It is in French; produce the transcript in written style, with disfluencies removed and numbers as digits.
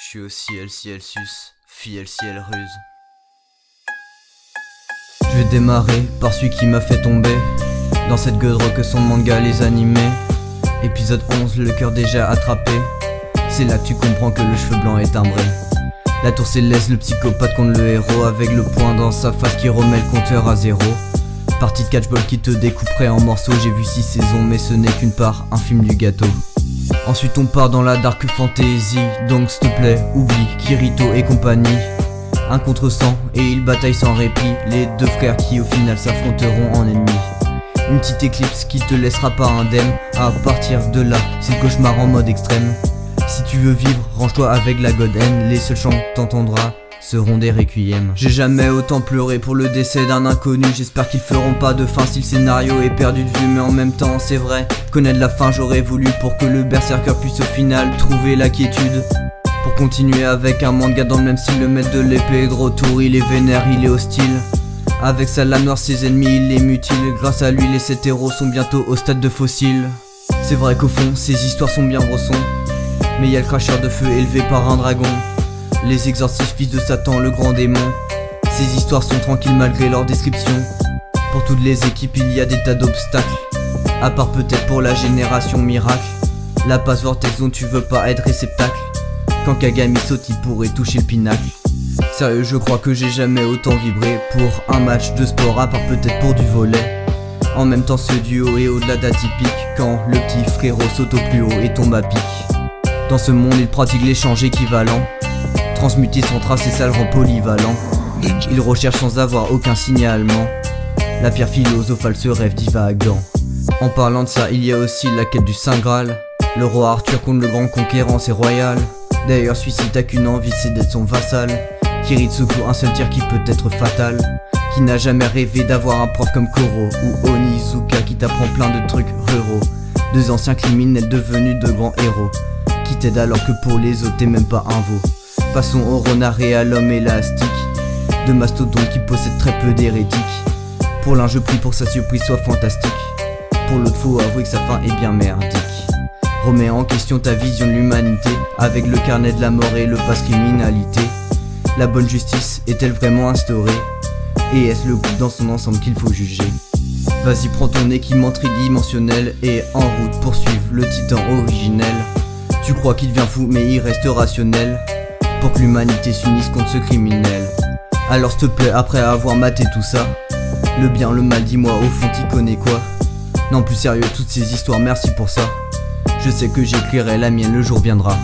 Je suis au ciel, ciel sus, fiel, ciel ruse. Je vais démarrer par celui qui m'a fait tomber dans cette gueule que son manga les animés. Épisode 11, le cœur déjà attrapé. C'est là que tu comprends que le cheveu blanc est timbré. La tour céleste, le psychopathe contre le héros, avec le poing dans sa face qui remet le compteur à zéro. Partie de catchball qui te découperait en morceaux. J'ai vu 6 saisons mais ce n'est qu'une part infime du gâteau. Ensuite on part dans la dark fantasy, donc s'il te plaît oublie Kirito et compagnie. Un contre 100 et ils bataillent sans répit, les deux frères qui au final s'affronteront en ennemis. Une petite éclipse qui te laissera pas indemne. À partir de là, c'est le cauchemar en mode extrême. Si tu veux vivre, range-toi avec la God N. Les seuls chants que t'entendras seront des requiem. J'ai jamais autant pleuré pour le décès d'un inconnu. J'espère qu'ils feront pas de fin si le scénario est perdu de vue. Mais en même temps c'est vrai, connaître la fin j'aurais voulu, pour que le berserker puisse au final trouver la quiétude. Pour continuer avec un manga dans le même style, le maître de l'épée est de retour. Il est vénère, il est hostile. Avec sa lame noire ses ennemis il les mutile. Grâce à lui les 7 héros sont bientôt au stade de fossiles. C'est vrai qu'au fond ces histoires sont bien brossons, mais y a le cracheur de feu élevé par un dragon, les exorcistes fils de Satan, le grand démon. Ces histoires sont tranquilles malgré leur description. Pour toutes les équipes il y a des tas d'obstacles, à part peut-être pour la génération miracle. La passe vortex dont tu veux pas être réceptacle. Quand Kagami saute il pourrait toucher le pinacle. Sérieux je crois que j'ai jamais autant vibré pour un match de sport, à part peut-être pour du volley. En même temps ce duo est au-delà d'atypique, quand le petit frérot saute au plus haut et tombe à pic. Dans ce monde il pratique l'échange équivalent, transmuter son tracé ça le rend polyvalent. Il recherche sans avoir aucun signalement la pierre philosophale, ce rêve divagant. En parlant de ça il y a aussi la quête du Saint Graal. Le roi Arthur contre le grand conquérant c'est royal. D'ailleurs celui-ci t'as qu'une envie, c'est d'être son vassal. Kiritsuko, un seul tir qui peut être fatal, qui n'a jamais rêvé d'avoir un prof comme Koro ou Onizuka qui t'apprend plein de trucs ruraux. Deux anciens criminels devenus de grands héros, qui t'aident alors que pour les autres t'es même pas un veau. Passons au renard et à l'homme élastique, deux mastodontes qui possèdent très peu d'hérétiques. Pour l'un je prie pour sa surprise soit fantastique, pour l'autre faut avouer que sa fin est bien merdique. Remets en question ta vision de l'humanité, avec le carnet de la mort et le passe criminalité. La bonne justice est-elle vraiment instaurée, et est-ce le groupe dans son ensemble qu'il faut juger? Vas-y prends ton équipement tridimensionnel et en route pour suivre le titan originel. Tu crois qu'il devient fou mais il reste rationnel, pour que l'humanité s'unisse contre ce criminel. Alors s'il te plaît après avoir maté tout ça, le bien le mal dis-moi au fond t'y connais quoi? Non plus sérieux toutes ces histoires merci pour ça. Je sais que j'écrirai la mienne, le jour viendra.